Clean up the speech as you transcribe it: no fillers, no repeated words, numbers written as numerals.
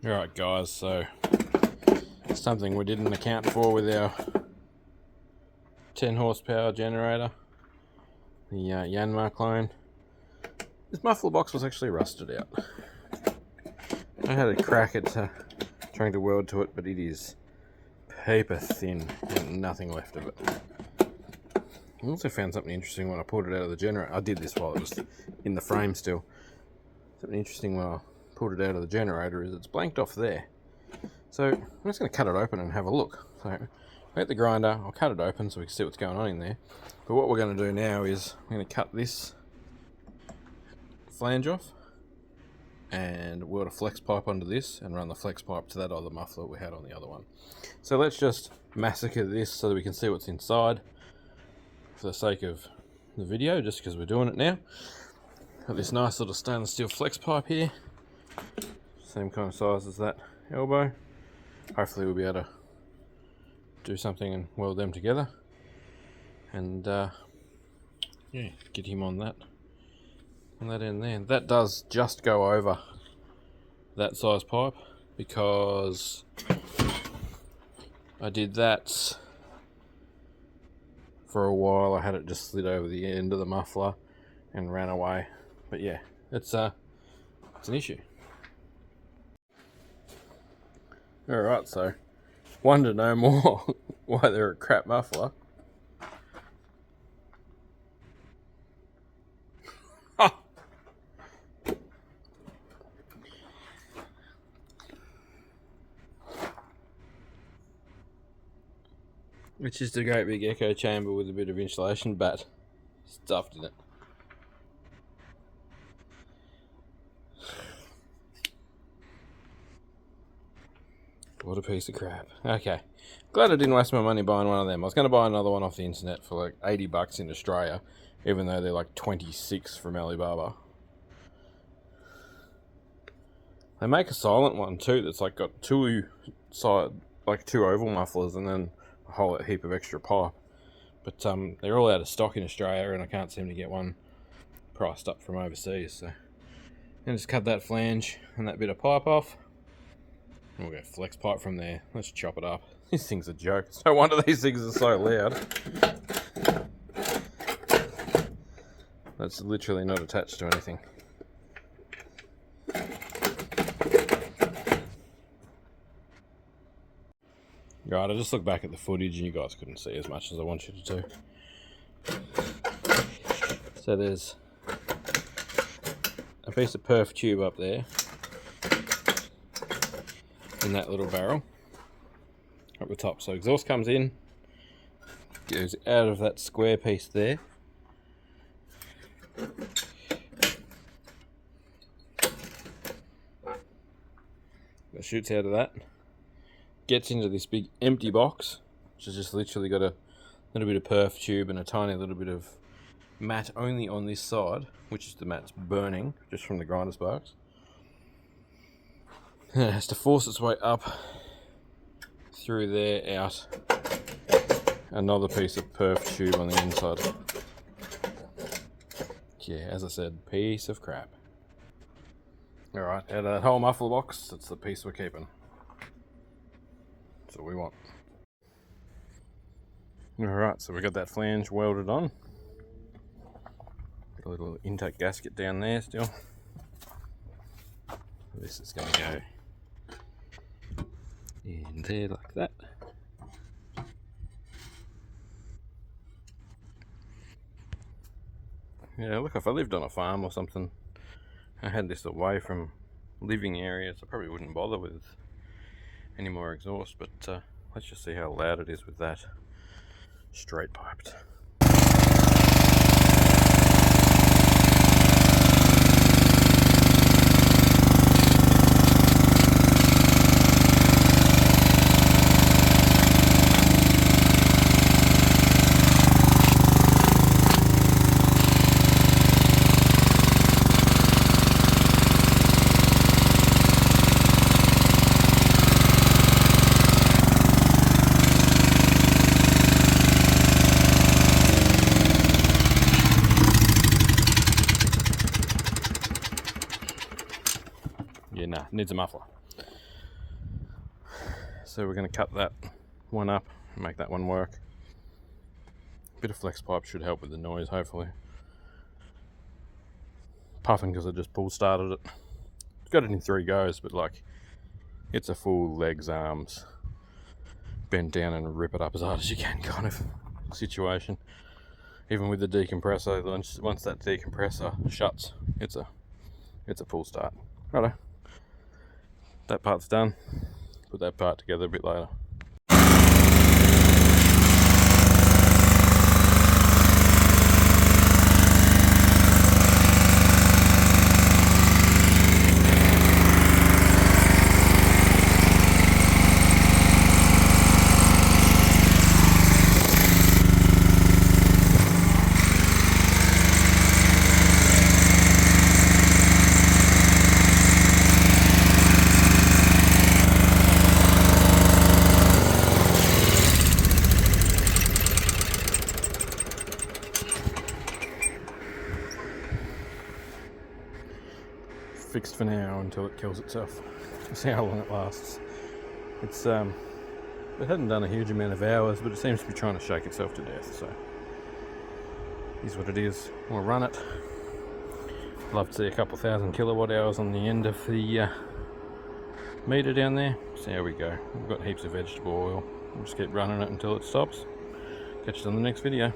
Alright guys, so something we didn't account for with our 10 horsepower generator, the Yanmar clone. This muffler box was actually rusted out. I had a crack at trying to weld to it, but it is paper thin and nothing left of it. I also found something interesting when I pulled it out of the generator. I did this while it was in the frame still. Something interesting when I pulled it out of the generator is it's blanked off there. So I'm just going to cut it open and have a look. So I'll get the grinder, I'll cut it open so we can see what's going on in there. But what we're going to do now is I'm going to cut this flange off and weld a flex pipe onto this and run the flex pipe to that other muffler we had on the other one. So let's just massacre this so that we can see what's inside for the sake of the video, just because we're doing it now. Got this nice little stainless steel flex pipe here, same kind of size as that elbow. Hopefully we'll be able to do something and weld them together and yeah, get him on that end there. That does just go over that size pipe because I did that for a while. I had it just slid over the end of the muffler and ran away. But yeah, it's an issue. Alright, so want to know more why they're a crap muffler. It's just a great big echo chamber with a bit of insulation bat stuffed in it. What a piece of crap. Okay, glad I didn't waste my money buying one of them. I was going to buy another one off the internet for like $80 in Australia, even though they're like 26 from Alibaba. They make a silent one too that's like got two oval mufflers and then a whole heap of extra pipe. But they're all out of stock in Australia and I can't seem to get one priced up from overseas. So and just cut that flange and that bit of pipe off. And we'll get flex pipe from there. Let's chop it up. This thing's a joke. It's no wonder these things are so loud. That's literally not attached to anything. Right, I just looked back at the footage and you guys couldn't see as much as I want you to do. So there's a piece of perf tube up there in that little barrel up the top. So exhaust comes in, goes out of that square piece there. It shoots out of that, gets into this big empty box, which has just literally got a little bit of perf tube and a tiny little bit of mat only on this side, which is the mat's burning just from the grinder sparks. And it has to force its way up through there, out another piece of perf tube on the inside. Yeah, as I said, piece of crap. Alright, out of that whole muffler box, that's the piece we're keeping. That's what we want. Alright, so we got that flange welded on. Got a little intake gasket down there still. This is going to go in there like that. Yeah, look, if I lived on a farm or something, I had this away from living areas, I probably wouldn't bother with any more exhaust, but let's just see how loud it is with that straight piped. Yeah, nah, needs a muffler. So we're going to cut that one up and make that one work. Bit of flex pipe should help with the noise, hopefully. Puffing because I just pull started it. Got it in 3 goes, but like, it's a full legs, arms, bend down and rip it up as hard as you can kind of situation. Even with the decompressor, once that decompressor shuts, it's a full start. Righto, that part's done. Put that part together a bit later. Fixed for now until it kills itself. We'll see how long it lasts. It's it hadn't done a huge amount of hours, but it seems to be trying to shake itself to death, so here's what it is. We'll run it. Love to see a couple thousand kilowatt hours on the end of the meter down there. See how we go. We've got heaps of vegetable oil. We'll just keep running it until it stops. Catch you on the next video.